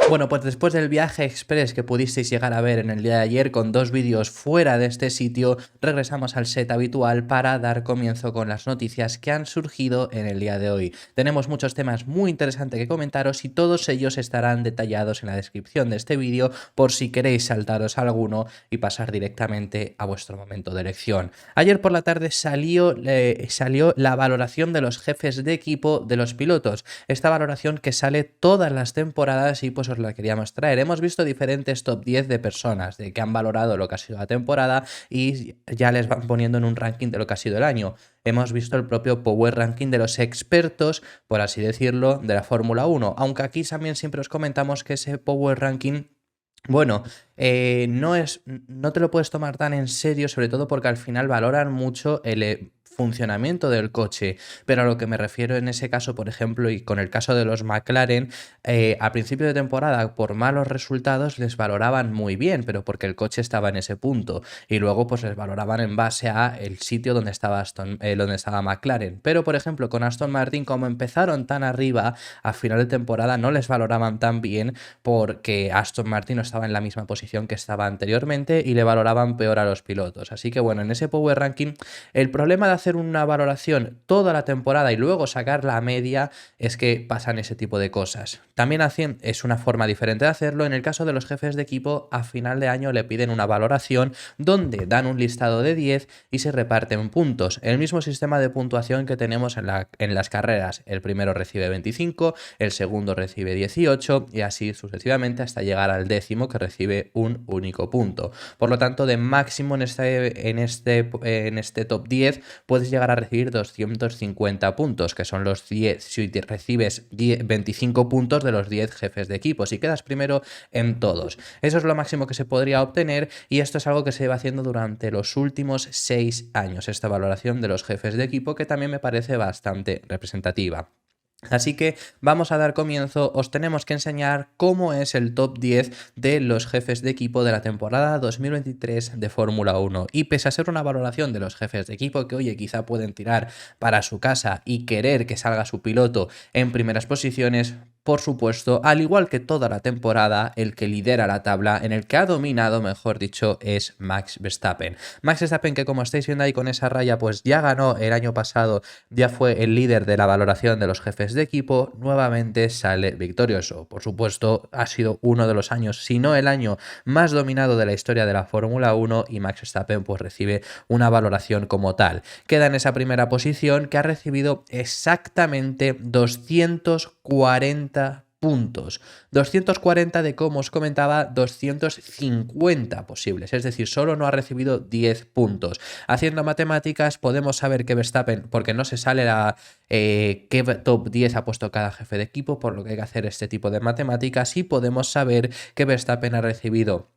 Bueno, pues después del viaje express que pudisteis llegar a ver en el día de ayer con 2 vídeos fuera de este sitio, regresamos al set habitual para dar comienzo con las noticias que han surgido en el día de hoy. Tenemos muchos temas muy interesantes que comentaros y todos ellos estarán detallados en la descripción de este vídeo por si queréis saltaros alguno y pasar directamente a vuestro momento de elección. Ayer por la tarde salió la valoración de los jefes de equipo de los pilotos. Esta valoración que sale todas las temporadas y pues os la queríamos traer. Hemos visto diferentes top 10 de personas de que han valorado lo que ha sido la temporada y ya les van poniendo en un ranking de lo que ha sido el año. Hemos visto el propio Power Ranking de los expertos, por así decirlo, de la Fórmula 1, aunque aquí también siempre os comentamos que ese Power Ranking bueno, no te lo puedes tomar tan en serio, sobre todo porque al final valoran mucho el funcionamiento del coche, pero a lo que me refiero en ese caso, por ejemplo, y con el caso de los McLaren, a principio de temporada, por malos resultados, les valoraban muy bien, pero porque el coche estaba en ese punto, y luego pues les valoraban en base a el sitio donde estaba donde estaba McLaren. Pero, por ejemplo, con Aston Martin, como empezaron tan arriba, a final de temporada no les valoraban tan bien porque Aston Martin no estaba en la misma posición que estaba anteriormente y le valoraban peor a los pilotos. Así que bueno, en ese Power Ranking, el problema de hacer una valoración toda la temporada y luego sacar la media es que pasan ese tipo de cosas. También es una forma diferente de hacerlo. En el caso de los jefes de equipo, a final de año le piden una valoración donde dan un listado de 10 y se reparten puntos. El mismo sistema de puntuación que tenemos en las carreras. El primero recibe 25, el segundo recibe 18 y así sucesivamente hasta llegar al décimo que recibe un único punto. Por lo tanto, de máximo en este top 10 puedes llegar a recibir 250 puntos, que son los 10, si recibes 25 puntos de los 10 jefes de equipo, si quedas primero en todos. Eso es lo máximo que se podría obtener y esto es algo que se va haciendo durante los últimos 6 años, esta valoración de los jefes de equipo, que también me parece bastante representativa. Así que vamos a dar comienzo, os tenemos que enseñar cómo es el top 10 de los jefes de equipo de la temporada 2023 de Fórmula 1. Y pese a ser una valoración de los jefes de equipo que, oye, quizá pueden tirar para su casa y querer que salga su piloto en primeras posiciones, por supuesto, al igual que toda la temporada, el que lidera la tabla, en el que ha dominado, mejor dicho, es Max Verstappen. Max Verstappen, que como estáis viendo ahí con esa raya, pues ya ganó el año pasado, ya fue el líder de la valoración de los jefes de equipo, nuevamente sale victorioso. Por supuesto, ha sido uno de los años, si no el año más dominado de la historia de la Fórmula 1 y Max Verstappen pues recibe una valoración como tal. Queda en esa primera posición que ha recibido exactamente 240 puntos. 240 de, como os comentaba, 250 posibles. Es decir, solo no ha recibido 10 puntos. Haciendo matemáticas podemos saber que Verstappen, porque no se sale qué top 10 ha puesto cada jefe de equipo, por lo que hay que hacer este tipo de matemáticas y podemos saber que Verstappen ha recibido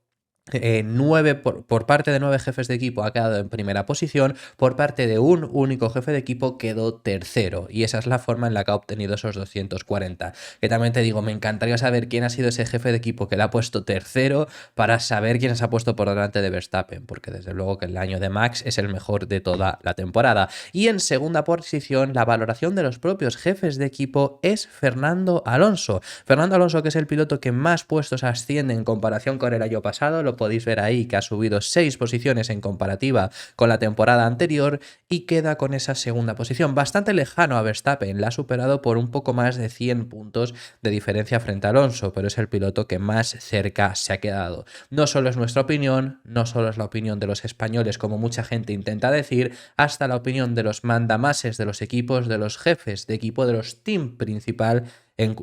9 por parte de 9 jefes de equipo ha quedado en primera posición, por parte de un único jefe de equipo quedó tercero y esa es la forma en la que ha obtenido esos 240, que también te digo, me encantaría saber quién ha sido ese jefe de equipo que le ha puesto tercero para saber quién se ha puesto por delante de Verstappen, porque desde luego que el año de Max es el mejor de toda la temporada. Y en segunda posición, la valoración de los propios jefes de equipo es Fernando Alonso. Fernando Alonso, que es el piloto que más puestos asciende en comparación con el año pasado, lo podéis ver ahí que ha subido 6 posiciones en comparativa con la temporada anterior y queda con esa segunda posición, bastante lejano a Verstappen, la ha superado por un poco más de 100 puntos de diferencia frente a Alonso, pero es el piloto que más cerca se ha quedado. No solo es nuestra opinión, no solo es la opinión de los españoles como mucha gente intenta decir, hasta la opinión de los mandamases de los equipos, de los jefes de equipo, de los team principal,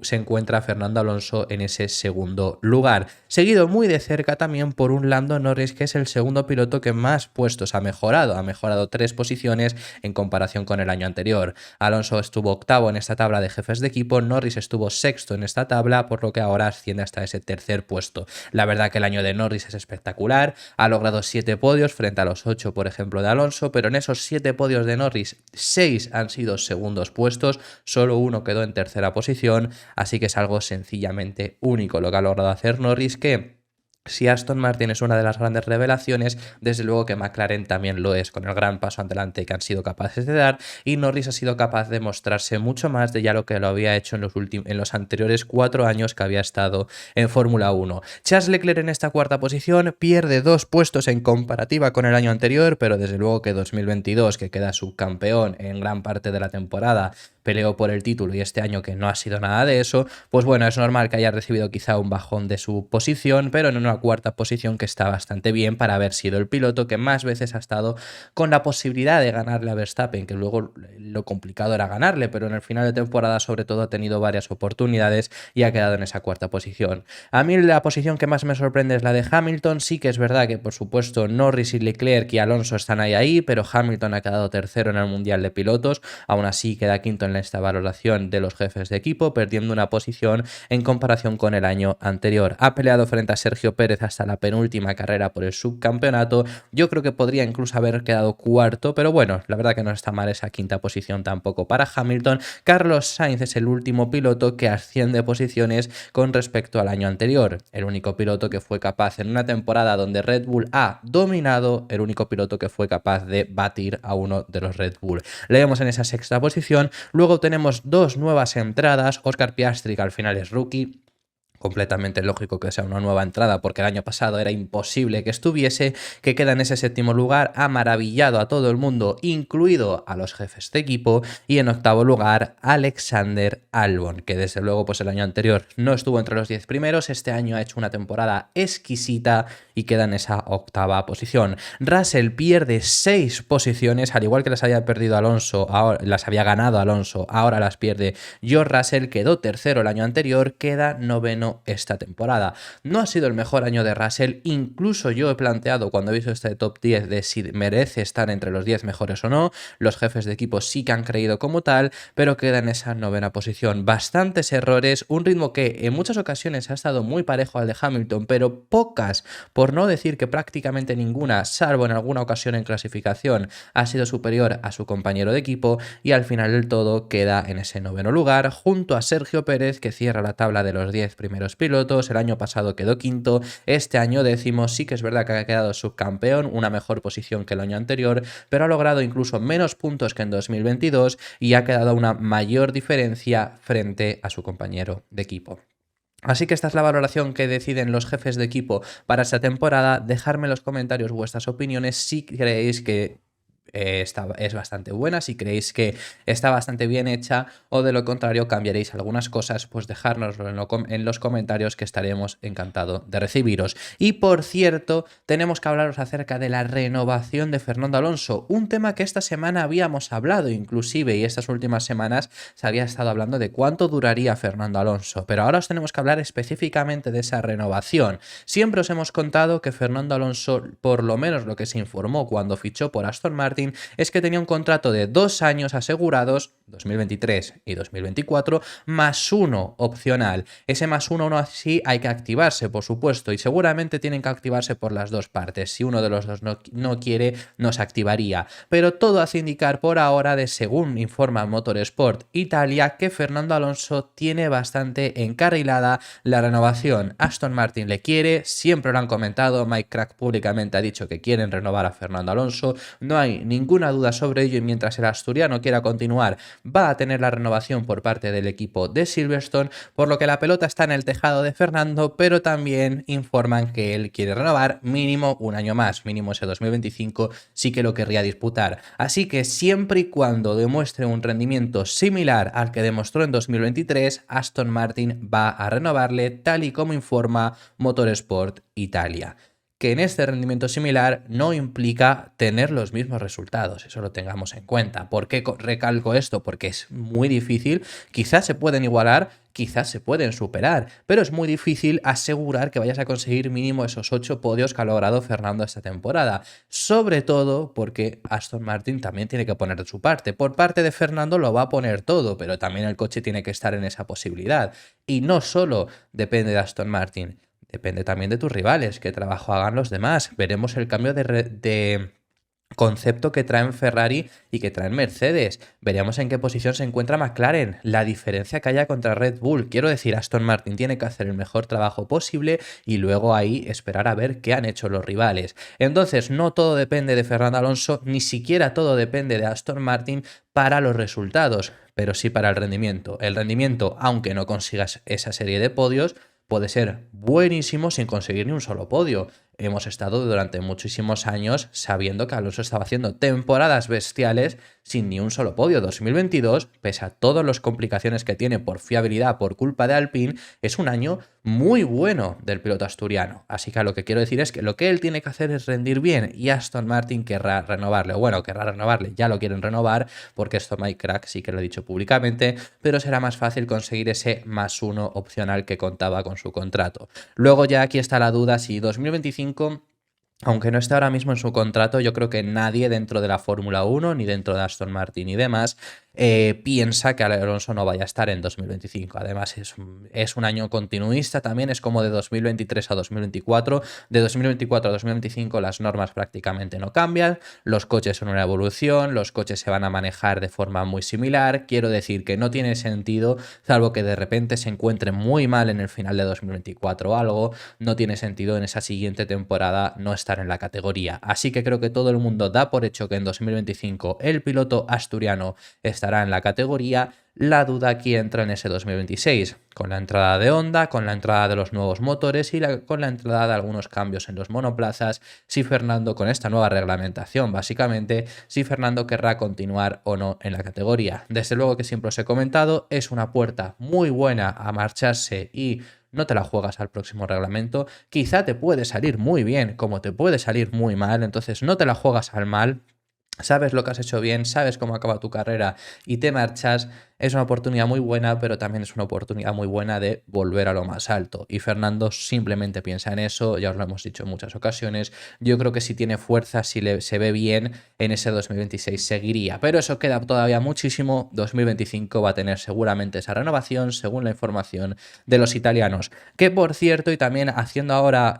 se encuentra Fernando Alonso en ese segundo lugar, seguido muy de cerca también por un Lando Norris, que es el segundo piloto que más puestos ha mejorado 3 posiciones en comparación con el año anterior. Alonso estuvo octavo en esta tabla de jefes de equipo, Norris estuvo sexto en esta tabla, por lo que ahora asciende hasta ese tercer puesto. La verdad que el año de Norris es espectacular, ha logrado 7 podios frente a los 8, por ejemplo, de Alonso, pero en esos 7 podios de Norris, 6 han sido segundos puestos, solo uno quedó en tercera posición, así que es algo sencillamente único lo que ha logrado hacer Norris, que Si Aston Martin es una de las grandes revelaciones, desde luego que McLaren también lo es, con el gran paso adelante que han sido capaces de dar, y Norris ha sido capaz de mostrarse mucho más de ya lo que lo había hecho en los anteriores 4 años que había estado en Fórmula 1. Charles Leclerc en esta cuarta posición pierde 2 puestos en comparativa con el año anterior, pero desde luego que 2022, que queda subcampeón en gran parte de la temporada, peleó por el título, y este año que no ha sido nada de eso, pues bueno, es normal que haya recibido quizá un bajón de su posición, pero en una cuarta posición que está bastante bien para haber sido el piloto que más veces ha estado con la posibilidad de ganarle a Verstappen, que luego lo complicado era ganarle, pero en el final de temporada sobre todo ha tenido varias oportunidades y ha quedado en esa cuarta posición. A mí la posición que más me sorprende es la de Hamilton. Sí que es verdad que por supuesto Norris y Leclerc y Alonso están ahí, pero Hamilton ha quedado tercero en el Mundial de Pilotos, aún así queda quinto en esta valoración de los jefes de equipo, perdiendo una posición en comparación con el año anterior. Ha peleado frente a Sergio Pérez hasta la penúltima carrera por el subcampeonato. Yo creo que podría incluso haber quedado cuarto, pero bueno, la verdad que no está mal esa quinta posición tampoco para Hamilton. Carlos Sainz es el último piloto que asciende posiciones con respecto al año anterior. El único piloto que fue capaz en una temporada donde Red Bull ha dominado, el único piloto que fue capaz de batir a uno de los Red Bull. Le vemos en esa sexta posición. Luego tenemos 2 nuevas entradas. Oscar Piastri, que al final es rookie. Completamente lógico que sea una nueva entrada porque el año pasado era imposible que estuviese, que queda en ese séptimo lugar, ha maravillado a todo el mundo, incluido a los jefes de equipo, y en octavo lugar Alexander Albon, que desde luego pues el año anterior no estuvo entre los 10 primeros, este año ha hecho una temporada exquisita y queda en esa octava posición. Russell pierde 6 posiciones, al igual que las había perdido Alonso, ahora las había ganado Alonso, ahora las pierde George Russell, quedó tercero el año anterior, queda noveno esta temporada. No ha sido el mejor año de Russell, incluso yo he planteado cuando he visto este top 10 de si merece estar entre los 10 mejores o no. Los jefes de equipo sí que han creído como tal, pero queda en esa novena posición. Bastantes errores, un ritmo que en muchas ocasiones ha estado muy parejo al de Hamilton, pero pocas, por no decir que prácticamente ninguna, salvo en alguna ocasión en clasificación, ha sido superior a su compañero de equipo, y al final del todo queda en ese noveno lugar junto a Sergio Pérez, que cierra la tabla de los 10 primeros pilotos. El año pasado quedó quinto, este año décimo. Sí que es verdad que ha quedado subcampeón, una mejor posición que el año anterior, pero ha logrado incluso menos puntos que en 2022 y ha quedado una mayor diferencia frente a su compañero de equipo. Así que esta es la valoración que deciden los jefes de equipo para esta temporada. Dejadme en los comentarios vuestras opiniones si creéis que es bastante buena, si creéis que está bastante bien hecha, o de lo contrario cambiaréis algunas cosas, pues dejárnoslo en los comentarios, que estaremos encantados de recibiros. Y por cierto, tenemos que hablaros acerca de la renovación de Fernando Alonso, un tema que esta semana habíamos hablado inclusive, y estas últimas semanas se había estado hablando de cuánto duraría Fernando Alonso, pero ahora os tenemos que hablar específicamente de esa renovación. Siempre os hemos contado que Fernando Alonso, por lo menos lo que se informó cuando fichó por Aston Martin, es que tenía un contrato de 2 años asegurados, 2023 y 2024, más 1 opcional. Ese más 1 aún así hay que activarse, por supuesto, y seguramente tienen que activarse por las dos partes. Si uno de los dos no quiere, no se activaría. Pero todo hace indicar por ahora, según informa Motorsport Italia, que Fernando Alonso tiene bastante encarrilada la renovación. Aston Martin le quiere, siempre lo han comentado, Mike Crack públicamente ha dicho que quieren renovar a Fernando Alonso, no hay ninguna duda sobre ello, y mientras el asturiano quiera continuar, va a tener la renovación por parte del equipo de Silverstone, por lo que la pelota está en el tejado de Fernando, pero también informan que él quiere renovar mínimo un año más, mínimo ese 2025 sí que lo querría disputar. Así que siempre y cuando demuestre un rendimiento similar al que demostró en 2023, Aston Martin va a renovarle, tal y como informa Motorsport Italia. Que en este rendimiento similar no implica tener los mismos resultados, eso lo tengamos en cuenta. ¿Por qué recalco esto? Porque es muy difícil, quizás se pueden igualar, quizás se pueden superar, pero es muy difícil asegurar que vayas a conseguir mínimo esos 8 podios que ha logrado Fernando esta temporada, sobre todo porque Aston Martin también tiene que poner de su parte. Por parte de Fernando lo va a poner todo, pero también el coche tiene que estar en esa posibilidad, y no solo depende de Aston Martin. Depende también de tus rivales, qué trabajo hagan los demás. Veremos el cambio de concepto que traen Ferrari y que traen Mercedes. Veremos en qué posición se encuentra McLaren, la diferencia que haya contra Red Bull. Quiero decir, Aston Martin tiene que hacer el mejor trabajo posible y luego ahí esperar a ver qué han hecho los rivales. Entonces, no todo depende de Fernando Alonso, ni siquiera todo depende de Aston Martin para los resultados, pero sí para el rendimiento. El rendimiento, aunque no consigas esa serie de podios, puede ser buenísimo sin conseguir ni un solo podio. Hemos estado durante muchísimos años sabiendo que Alonso estaba haciendo temporadas bestiales sin ni un solo podio. 2022, pese a todas las complicaciones que tiene por fiabilidad por culpa de Alpine, es un año muy bueno del piloto asturiano. Así que lo que quiero decir es que lo que él tiene que hacer es rendir bien y Aston Martin querrá renovarle. Bueno, querrá renovarle, ya lo quieren renovar porque esto Mike Crack sí que lo ha dicho públicamente, pero será más fácil conseguir ese +1 opcional que contaba con su contrato. Luego ya aquí está la duda si 2025, aunque no esté ahora mismo en su contrato, yo creo que nadie dentro de la Fórmula 1, ni dentro de Aston Martin y demás, piensa que Alonso no vaya a estar en 2025. Además, es un año continuista también, es como de 2023 a 2024. De 2024 a 2025 las normas prácticamente no cambian, los coches son una evolución, los coches se van a manejar de forma muy similar. Quiero decir que no tiene sentido, salvo que de repente se encuentre muy mal en el final de 2024 o algo, no tiene sentido en esa siguiente temporada no estar en la categoría. Así que creo que todo el mundo da por hecho que en 2025 el piloto asturiano estará en la categoría. La duda aquí entra en ese 2026, con la entrada de Honda, con la entrada de los nuevos motores y con la entrada de algunos cambios en los monoplazas, si Fernando, con esta nueva reglamentación básicamente, si Fernando querrá continuar o no en la categoría. Desde luego que siempre os he comentado, es una puerta muy buena a marcharse y no te la juegas al próximo reglamento. Quizá te puede salir muy bien, como te puede salir muy mal, entonces no te la juegas al mal. Sabes lo que has hecho bien, sabes cómo acaba tu carrera y te marchas. Es una oportunidad muy buena, pero también es una oportunidad muy buena de volver a lo más alto. Y Fernando simplemente piensa en eso, ya os lo hemos dicho en muchas ocasiones. Yo creo que si tiene fuerza, si se ve bien, en ese 2026 seguiría. Pero eso queda todavía muchísimo. 2025 va a tener seguramente esa renovación, según la información de los italianos. Que por cierto, y también haciendo ahora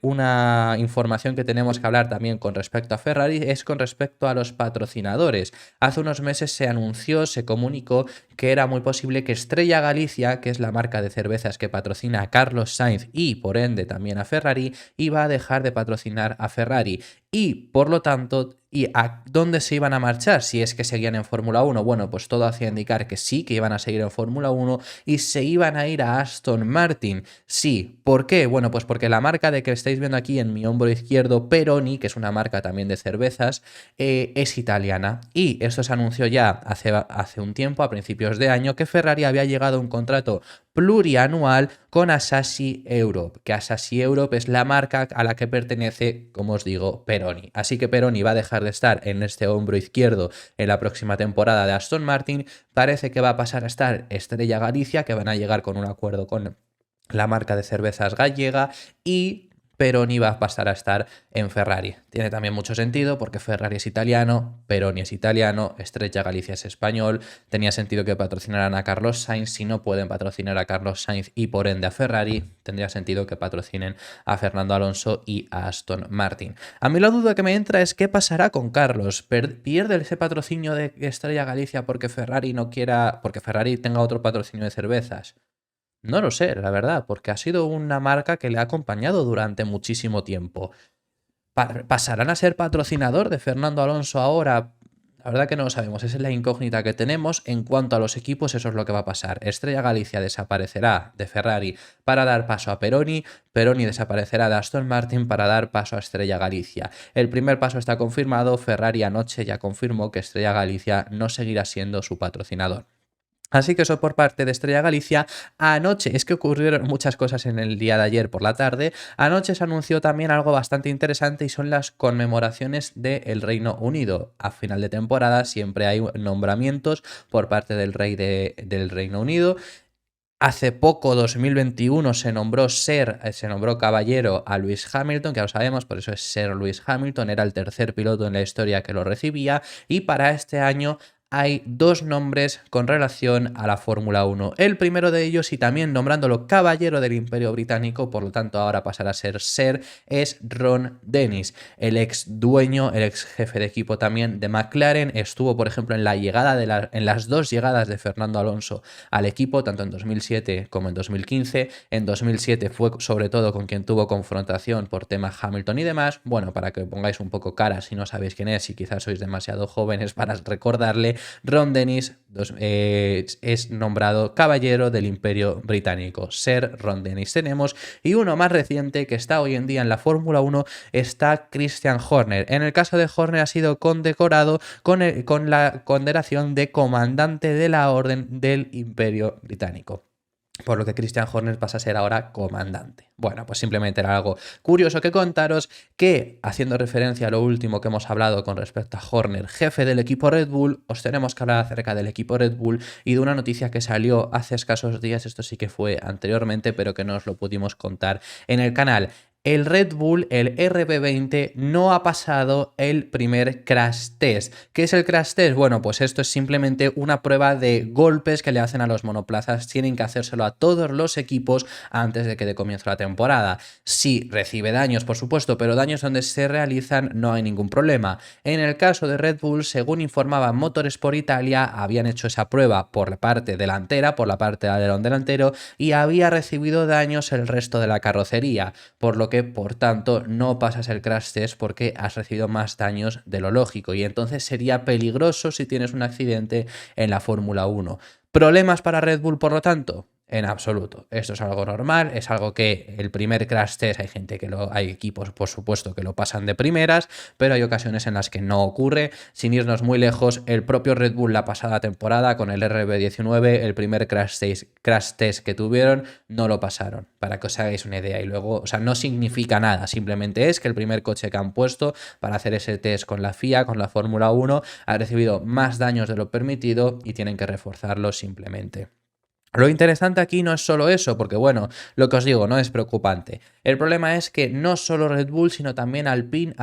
una información que tenemos que hablar también con respecto a Ferrari, es con respecto a los patrocinadores. Hace unos meses se anunció, se comunicó que era muy posible que Estrella Galicia, que es la marca de cervezas que patrocina a Carlos Sainz y por ende también a Ferrari, iba a dejar de patrocinar a Ferrari. Y por lo tanto, ¿y a dónde se iban a marchar si es que seguían en Fórmula 1? Bueno, pues todo hacía indicar que sí, que iban a seguir en Fórmula 1 y se iban a ir a Aston Martin. Sí, ¿por qué? Bueno, pues porque la marca de que estáis viendo aquí en mi hombro izquierdo, Peroni, que es una marca también de cervezas, es italiana. Y esto se anunció ya hace un tiempo, a principios de año, que Ferrari había llegado a un contrato plurianual con Asahi Europe, que Asahi Europe es la marca a la que pertenece, como os digo, Peroni. Así que Peroni va a dejar de estar en este hombro izquierdo en la próxima temporada de Aston Martin. Parece que va a pasar a estar Estrella Galicia, que van a llegar con un acuerdo con la marca de cervezas gallega, y Peroni va a pasar a estar en Ferrari. Tiene también mucho sentido porque Ferrari es italiano, Peroni es italiano, Estrella Galicia es español. Tenía sentido que patrocinaran a Carlos Sainz. Si no pueden patrocinar a Carlos Sainz y por ende a Ferrari, tendría sentido que patrocinen a Fernando Alonso y a Aston Martin. A mí la duda que me entra es qué pasará con Carlos. ¿Pierde ese patrocinio de Estrella Galicia porque Ferrari no quiera, porque Ferrari tenga otro patrocinio de cervezas? No lo sé, la verdad, porque ha sido una marca que le ha acompañado durante muchísimo tiempo. ¿Pasarán a ser patrocinador de Fernando Alonso ahora? La verdad que no lo sabemos, esa es la incógnita que tenemos. En cuanto a los equipos, eso es lo que va a pasar. Estrella Galicia desaparecerá de Ferrari para dar paso a Peroni, Peroni desaparecerá de Aston Martin para dar paso a Estrella Galicia. El primer paso está confirmado, Ferrari anoche ya confirmó que Estrella Galicia no seguirá siendo su patrocinador. Así que eso por parte de Estrella Galicia. Anoche, es que ocurrieron muchas cosas en el día de ayer por la tarde. Anoche se anunció también algo bastante interesante y son las conmemoraciones del Reino Unido. A final de temporada siempre hay nombramientos por parte del rey del Reino Unido. Hace poco, 2021, se nombró caballero a Lewis Hamilton, que ya lo sabemos, por eso es Sir Lewis Hamilton, era el tercer piloto en la historia que lo recibía, y para este año hay dos nombres con relación a la Fórmula 1. El primero de ellos, y también nombrándolo caballero del Imperio Británico, por lo tanto ahora pasará a ser Sir, es Ron Dennis, el ex dueño, el ex jefe de equipo también de McLaren. Estuvo, por ejemplo, en en las dos llegadas de Fernando Alonso al equipo, tanto en 2007 como en 2015. En 2007 fue sobre todo con quien tuvo confrontación por tema Hamilton y demás. Bueno, para que pongáis un poco cara si no sabéis quién es y quizás sois demasiado jóvenes para recordarle, Ron Dennis es nombrado caballero del Imperio Británico. Sir Ron Dennis tenemos, y uno más reciente que está hoy en día en la Fórmula 1 está Christian Horner. En el caso de Horner ha sido condecorado con la condecoración de comandante de la Orden del Imperio Británico, por lo que Christian Horner pasa a ser ahora comandante. Bueno, pues simplemente era algo curioso que contaros, que haciendo referencia a lo último que hemos hablado con respecto a Horner, jefe del equipo Red Bull, os tenemos que hablar acerca del equipo Red Bull y de una noticia que salió hace escasos días. Esto sí que fue anteriormente, pero que no os lo pudimos contar en el canal. El Red Bull, el RB20, no ha pasado el primer crash test. ¿Qué es el crash test? Bueno, pues esto es simplemente una prueba de golpes que le hacen a los monoplazas. Tienen que hacérselo a todos los equipos antes de que dé comienzo la temporada. Sí, recibe daños, por supuesto, pero daños donde se realizan no hay ningún problema. En el caso de Red Bull, según informaba Motorsport Italia, habían hecho esa prueba por la parte delantera, por la parte del alerón delantero, y había recibido daños el resto de la carrocería, por lo que por tanto no pasas el crash test porque has recibido más daños de lo lógico, y entonces sería peligroso si tienes un accidente en la Fórmula 1. ¿Problemas para Red Bull, por lo tanto? En absoluto. Esto es algo normal, es algo que el primer crash test hay equipos, por supuesto, que lo pasan de primeras, pero hay ocasiones en las que no ocurre. Sin irnos muy lejos, el propio Red Bull la pasada temporada con el RB19, el primer crash test que tuvieron, no lo pasaron, para que os hagáis una idea. Y luego, o sea, no significa nada, simplemente es que el primer coche que han puesto para hacer ese test con la FIA, con la Fórmula 1, ha recibido más daños de lo permitido y tienen que reforzarlo simplemente. Lo interesante aquí no es solo eso, porque bueno, lo que os digo, no es preocupante. El problema es que no solo Red Bull, sino también Alpine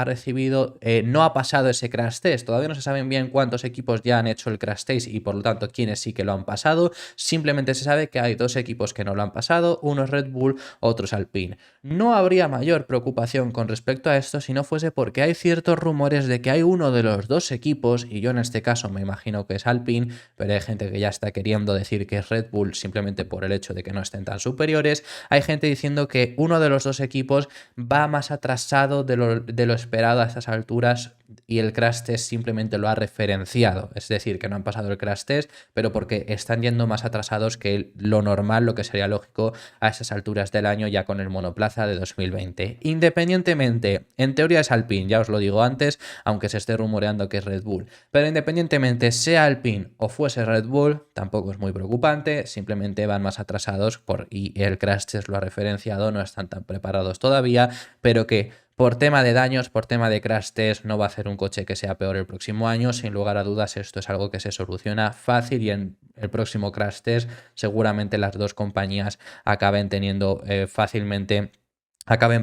no ha pasado ese crash test. Todavía no se saben bien cuántos equipos ya han hecho el crash test y por lo tanto quiénes sí que lo han pasado. Simplemente se sabe que hay dos equipos que no lo han pasado, uno es Red Bull, otro es Alpine. No habría mayor preocupación con respecto a esto si no fuese porque hay ciertos rumores de que hay uno de los dos equipos, y yo en este caso me imagino que es Alpine, pero hay gente que ya está queriendo decir que es Red Bull simplemente por el hecho de que no estén tan superiores. Hay gente diciendo que uno de los dos equipos va más atrasado de lo esperado a estas alturas, y el crash test simplemente lo ha referenciado. Es decir, que no han pasado el crash test, pero porque están yendo más atrasados que lo normal, lo que sería lógico a esas alturas del año, ya con el monoplaza de 2020. Independientemente, en teoría es Alpine, ya os lo digo antes, aunque se esté rumoreando que es Red Bull, pero independientemente sea Alpine o fuese Red Bull, tampoco es muy preocupante, simplemente van más atrasados y el crash test lo ha referenciado, no están tan preparados todavía, pero que por tema de daños, por tema de crash test, no va a hacer un coche que sea peor el próximo año. Sin lugar a dudas, esto es algo que se soluciona fácil, y en el próximo crash test seguramente las dos compañías acaben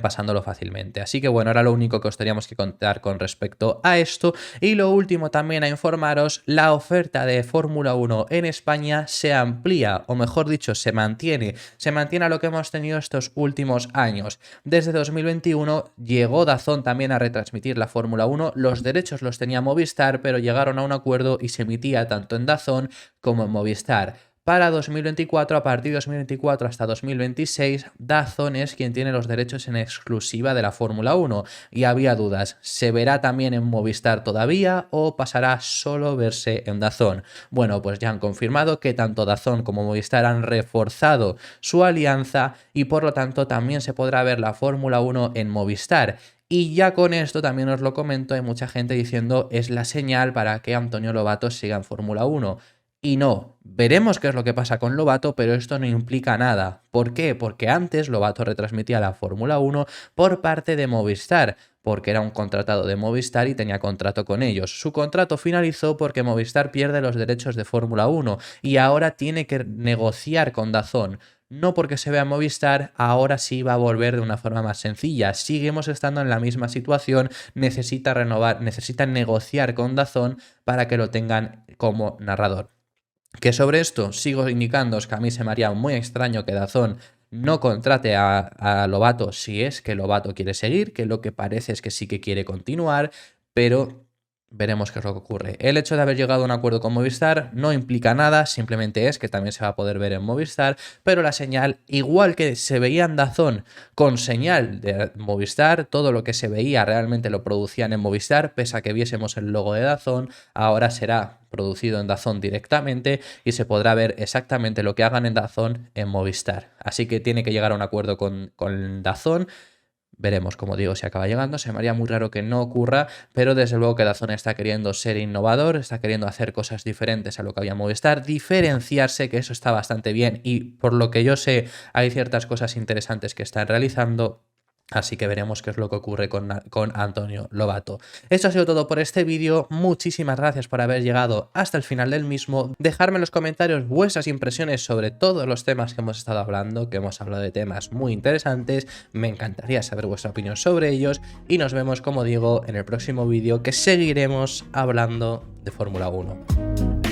pasándolo fácilmente. Así que bueno, era lo único que os teníamos que contar con respecto a esto. Y lo último también a informaros, la oferta de Fórmula 1 en España se amplía, o mejor dicho, se mantiene a lo que hemos tenido estos últimos años. Desde 2021 llegó DAZN también a retransmitir la Fórmula 1, los derechos los tenía Movistar, pero llegaron a un acuerdo y se emitía tanto en DAZN como en Movistar. Para 2024, a partir de 2024 hasta 2026, DAZN es quien tiene los derechos en exclusiva de la Fórmula 1. Y había dudas, ¿se verá también en Movistar todavía o pasará solo a verse en DAZN? Bueno, pues ya han confirmado que tanto DAZN como Movistar han reforzado su alianza, y por lo tanto también se podrá ver la Fórmula 1 en Movistar. Y ya con esto también os lo comento, hay mucha gente diciendo es la señal para que Antonio Lobato siga en Fórmula 1. Y no, veremos qué es lo que pasa con Lobato, pero esto no implica nada. ¿Por qué? Porque antes Lobato retransmitía la Fórmula 1 por parte de Movistar, porque era un contratado de Movistar y tenía contrato con ellos. Su contrato finalizó porque Movistar pierde los derechos de Fórmula 1 y ahora tiene que negociar con DAZN. no porque se vea en Movistar, ahora sí va a volver de una forma más sencilla. Seguimos estando en la misma situación, necesita renovar, necesita negociar con DAZN para que lo tengan como narrador. Que sobre esto sigo indicándoos que a mí se me haría muy extraño que DAZN no contrate a Lobato si es que Lobato quiere seguir, que lo que parece es que sí que quiere continuar, pero veremos qué es lo que ocurre. El hecho de haber llegado a un acuerdo con Movistar no implica nada, simplemente es que también se va a poder ver en Movistar, pero la señal, igual que se veía en DAZN con señal de Movistar, todo lo que se veía realmente lo producían en Movistar, pese a que viésemos el logo de DAZN, ahora será producido en DAZN directamente y se podrá ver exactamente lo que hagan en DAZN en Movistar. Así que tiene que llegar a un acuerdo con DAZN. Veremos, como digo, si acaba llegando. Se me haría muy raro que no ocurra, pero desde luego que DAZN está queriendo ser innovador, está queriendo hacer cosas diferentes a lo que había en Movistar, diferenciarse, que eso está bastante bien y por lo que yo sé hay ciertas cosas interesantes que están realizando. Así que veremos qué es lo que ocurre con Antonio Lobato. Esto ha sido todo por este vídeo. Muchísimas gracias por haber llegado hasta el final del mismo. Dejadme en los comentarios vuestras impresiones sobre todos los temas que hemos estado hablando, que hemos hablado de temas muy interesantes. Me encantaría saber vuestra opinión sobre ellos. Y nos vemos, como digo, en el próximo vídeo, que seguiremos hablando de Fórmula 1.